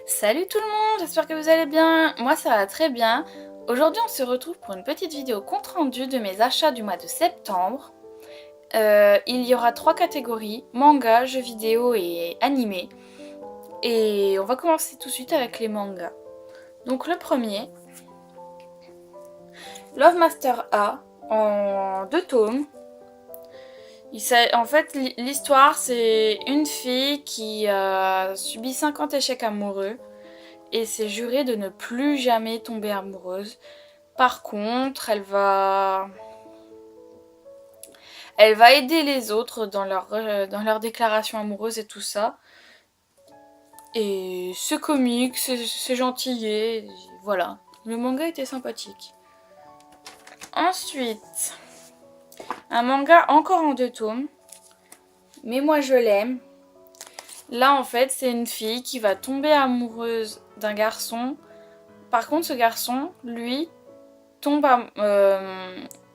Salut tout le monde, j'espère que vous allez bien. Moi ça va très bien. Aujourd'hui on se retrouve pour une petite vidéo compte rendu de mes achats du mois de septembre. Il y aura 3 catégories, manga, jeux vidéo et animé. Et on va commencer tout de suite avec les mangas. Donc le premier, Love Master A en 2 tomes. En fait l'histoire c'est une fille qui a subi 50 échecs amoureux et s'est jurée de ne plus jamais tomber amoureuse. Par contre, elle va aider les autres dans leur déclaration amoureuse et tout ça. Et c'est comique, c'est gentillet, voilà. Le manga était sympathique. Ensuite, un manga encore en 2 tomes. Mais moi je l'aime. Là en fait c'est une fille qui va tomber amoureuse d'un garçon. Par contre ce garçon, lui,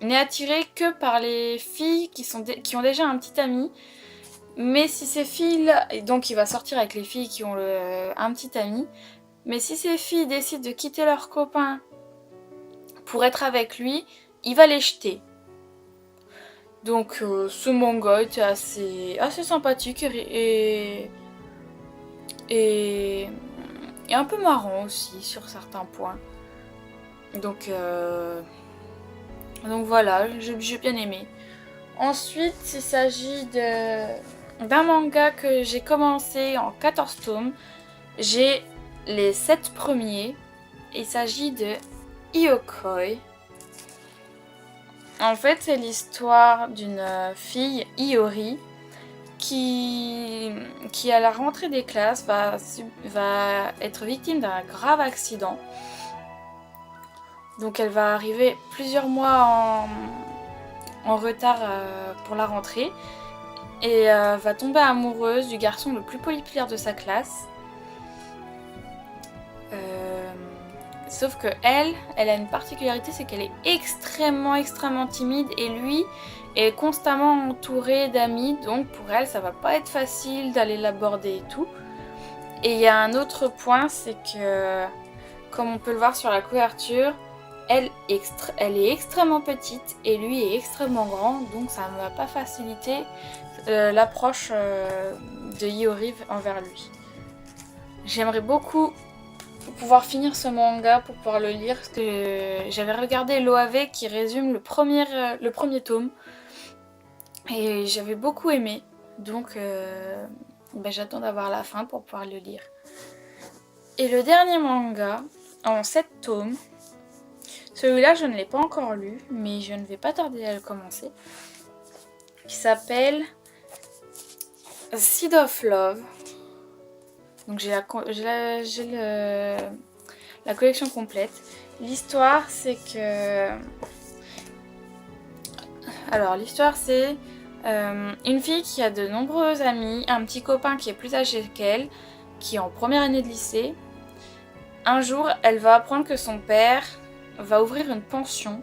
n'est attiré que par les filles qui ont déjà un petit ami. Mais si ces filles-là... Donc il va sortir avec les filles qui ont un petit ami. Mais si ces filles décident de quitter leurs copains pour être avec lui, il va les jeter. Donc ce manga était assez sympathique et un peu marrant aussi sur certains points. Donc voilà, j'ai bien aimé. Ensuite, il s'agit d'un manga que j'ai commencé en 14 tomes. J'ai les 7 premiers. Il s'agit de Iokoi. En fait, c'est l'histoire d'une fille, Iori, qui à la rentrée des classes va être victime d'un grave accident. Donc elle va arriver plusieurs mois en retard pour la rentrée et va tomber amoureuse du garçon le plus populaire de sa classe. Sauf que elle a une particularité, c'est qu'elle est extrêmement timide et lui est constamment entouré d'amis, donc pour elle ça va pas être facile d'aller l'aborder et tout. Et il y a un autre point, c'est que comme on peut le voir sur la couverture, elle est extrêmement petite et lui est extrêmement grand, donc ça ne va pas faciliter l'approche de Iori envers lui. J'aimerais beaucoup pouvoir finir ce manga pour pouvoir le lire, parce que j'avais regardé l'OAV qui résume le premier tome et j'avais beaucoup aimé, donc j'attends d'avoir la fin pour pouvoir le lire. Et le dernier manga en 7 tomes, celui-là, je ne l'ai pas encore lu, mais je ne vais pas tarder à le commencer. Qui s'appelle Seed of Love. Donc j'ai la collection complète. L'histoire, c'est que... Alors, l'histoire, c'est une fille qui a de nombreux amis, un petit copain qui est plus âgé qu'elle, qui est en première année de lycée. Un jour, elle va apprendre que son père va ouvrir une pension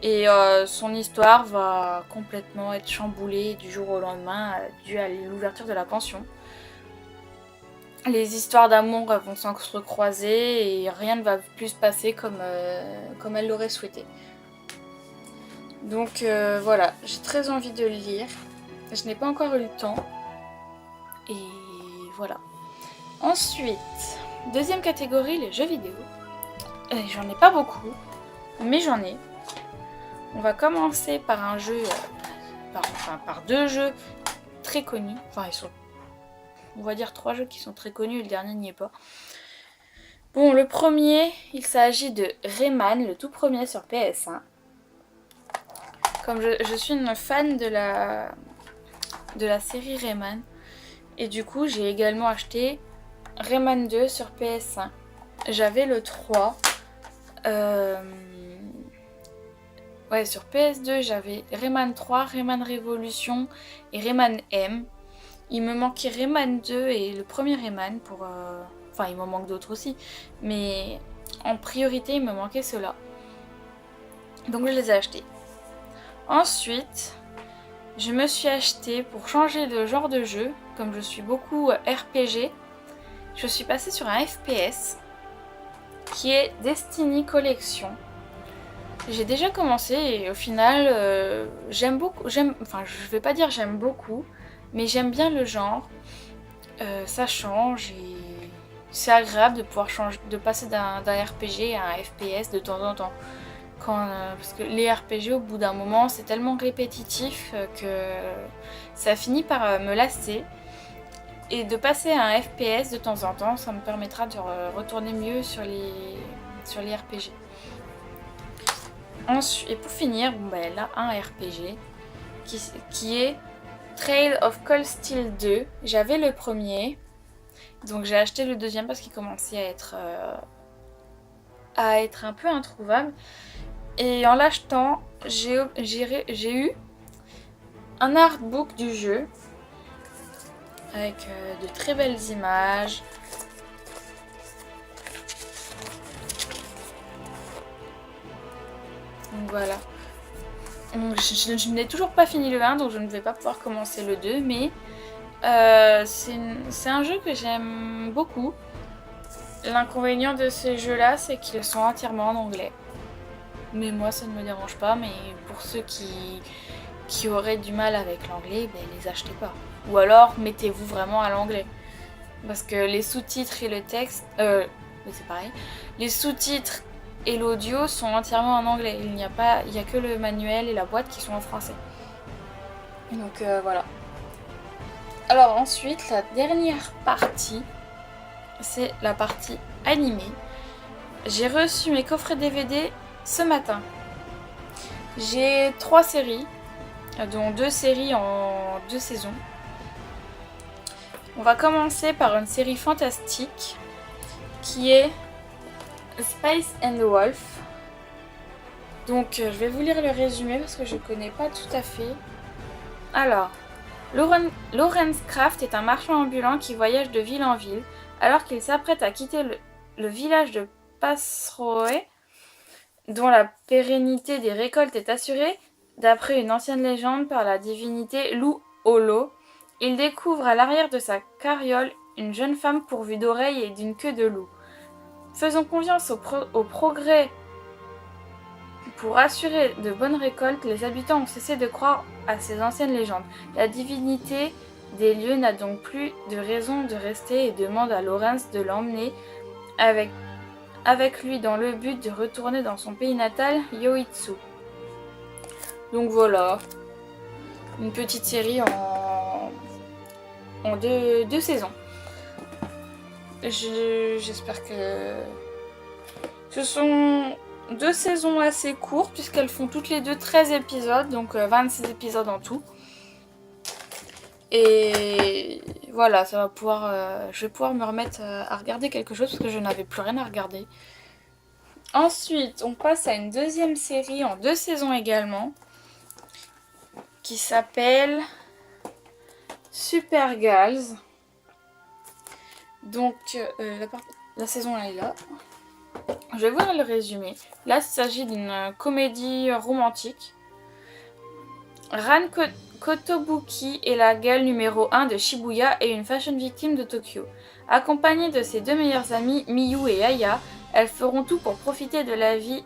et son histoire va complètement être chamboulée du jour au lendemain dû à l'ouverture de la pension. Les histoires d'amour vont s'entrecroiser et rien ne va plus se passer comme elle l'aurait souhaité. Donc voilà, j'ai très envie de le lire. Je n'ai pas encore eu le temps. Et voilà. Ensuite, deuxième catégorie, les jeux vidéo. J'en ai pas beaucoup, mais j'en ai. On va commencer par un jeu, par 2 jeux très connus. Enfin, on va dire 3 jeux qui sont très connus et le dernier n'y est pas. Bon, le premier, il s'agit de Rayman, le tout premier sur PS1. Comme je suis une fan de la série Rayman, et du coup, j'ai également acheté Rayman 2 sur PS1. J'avais le 3. Ouais, sur PS2, j'avais Rayman 3, Rayman Revolution et Rayman M. Il me manquait Rayman 2 et le premier Rayman pour... Enfin, il m'en manque d'autres aussi. Mais en priorité, il me manquait ceux-là. Donc je les ai achetés. Ensuite, je me suis acheté, pour changer de genre de jeu, comme je suis beaucoup RPG, je suis passée sur un FPS qui est Destiny Collection. J'ai déjà commencé et au final, j'aime beaucoup. Enfin, je vais pas dire j'aime beaucoup, mais j'aime bien le genre. Ça change et c'est agréable de pouvoir changer, de passer d'un RPG à un FPS de temps en temps. Parce que les RPG, au bout d'un moment, c'est tellement répétitif que ça finit par me lasser. Et de passer à un FPS de temps en temps, ça me permettra de retourner mieux sur les RPG. Ensuite, et pour finir, là, un RPG qui est Trail of Cold Steel 2. J'avais le premier, donc j'ai acheté le deuxième parce qu'il commençait à être un peu introuvable. Et en l'achetant, j'ai eu un artbook du jeu avec de très belles images. Donc voilà. Donc, je n'ai toujours pas fini le 1, donc je ne vais pas pouvoir commencer le 2, mais c'est un jeu que j'aime beaucoup. L'inconvénient de ces jeux-là, c'est qu'ils sont entièrement en anglais. Mais moi, ça ne me dérange pas, mais pour ceux qui auraient du mal avec l'anglais, les achetez pas. Ou alors, mettez-vous vraiment à l'anglais. Parce que les sous-titres et le texte... mais c'est pareil. Les sous-titres et l'audio sont entièrement en anglais. Il n'y a que le manuel et la boîte qui sont en français. Donc voilà. Alors ensuite, la dernière partie, c'est la partie animée. J'ai reçu mes coffrets DVD ce matin. J'ai 3 séries, dont 2 séries en 2 saisons. On va commencer par une série fantastique qui est Spice and the Wolf. Donc je vais vous lire le résumé parce que je ne connais pas tout à fait. Alors, Lawrence Kraft est un marchand ambulant qui voyage de ville en ville. Alors qu'il s'apprête à quitter le village de Passroe, dont la pérennité des récoltes est assurée, d'après une ancienne légende par la divinité Lou Holo, il découvre à l'arrière de sa carriole une jeune femme pourvue d'oreilles et d'une queue de loup. Faisant confiance au progrès pour assurer de bonnes récoltes, les habitants ont cessé de croire à ces anciennes légendes. La divinité des lieux n'a donc plus de raison de rester et demande à Lawrence de l'emmener avec lui dans le but de retourner dans son pays natal, Yoitsu. Donc voilà, une petite série en deux saisons. J'espère que ce sont 2 saisons assez courtes puisqu'elles font toutes les deux 13 épisodes, donc 26 épisodes en tout. Et voilà, je vais pouvoir me remettre à regarder quelque chose parce que je n'avais plus rien à regarder. Ensuite, on passe à une deuxième série en 2 saisons également qui s'appelle Supergirls. Donc la saison elle est là. Je vais voir le résumé. Là, il s'agit d'une comédie romantique. Ran Kotobuki est la gueule numéro 1 de Shibuya et une fashion victime de Tokyo. Accompagnée de ses 2 meilleures amies, Miyu et Aya, elles feront tout pour profiter de la vie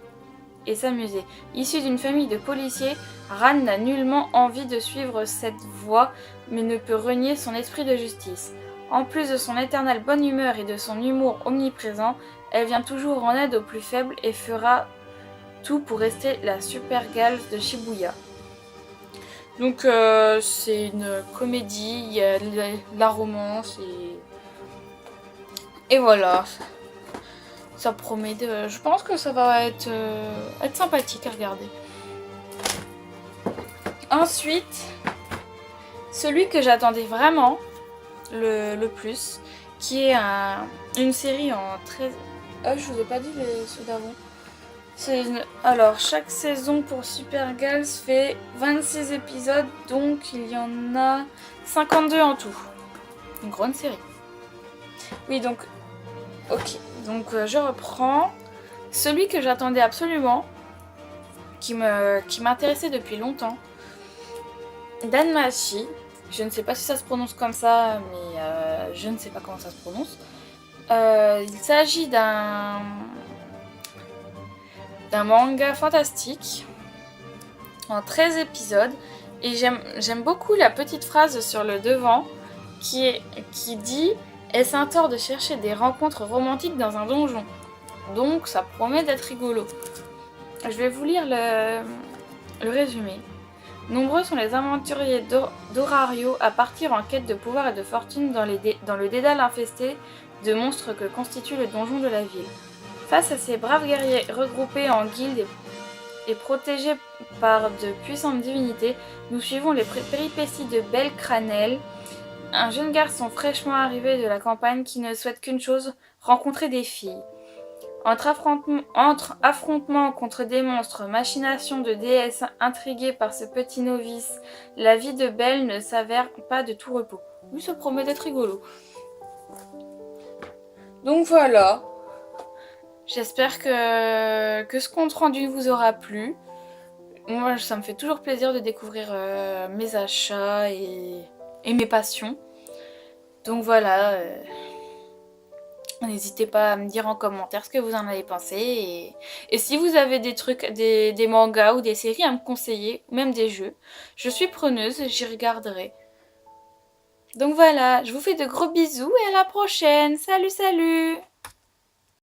et s'amuser. Issue d'une famille de policiers, Ran n'a nullement envie de suivre cette voie, mais ne peut renier son esprit de justice. En plus de son éternelle bonne humeur et de son humour omniprésent, elle vient toujours en aide aux plus faibles et fera tout pour rester la Supergirl de Shibuya. Donc c'est une comédie, il y a de la romance et voilà. Ça promet de... Je pense que ça va être sympathique à regarder. Ensuite, celui que j'attendais vraiment le plus, qui est une série en 13... je vous ai pas dit ceux d'avant. Alors, chaque saison pour Supergirls fait 26 épisodes, donc il y en a 52 en tout. Une grande série. Oui, donc... Ok, donc je reprends. Celui que j'attendais absolument, qui m'intéressait depuis longtemps, Danmachi. Je ne sais pas si ça se prononce comme ça, mais je ne sais pas comment ça se prononce. Il s'agit d'un manga fantastique en 13 épisodes. Et j'aime beaucoup la petite phrase sur le devant qui dit « Est-ce un tort de chercher des rencontres romantiques dans un donjon ?» Donc ça promet d'être rigolo. Je vais vous lire le résumé. Nombreux sont les aventuriers d'Orario à partir en quête de pouvoir et de fortune dans le dédale infesté de monstres que constitue le donjon de la ville. Face à ces braves guerriers regroupés en guildes et protégés par de puissantes divinités, nous suivons les péripéties de Belle Cranel, un jeune garçon fraîchement arrivé de la campagne qui ne souhaite qu'une chose, rencontrer des filles. Entre affrontements contre des monstres, machinations de déesses intriguées par ce petit novice, la vie de Belle ne s'avère pas de tout repos. Oui, ça promet d'être rigolo. Donc voilà. J'espère que ce compte rendu vous aura plu. Moi, ça me fait toujours plaisir de découvrir mes achats et mes passions. Donc voilà. N'hésitez pas à me dire en commentaire ce que vous en avez pensé. Et si vous avez des trucs, des mangas ou des séries à me conseiller, ou même des jeux, je suis preneuse, j'y regarderai. Donc voilà, je vous fais de gros bisous et à la prochaine. Salut, salut!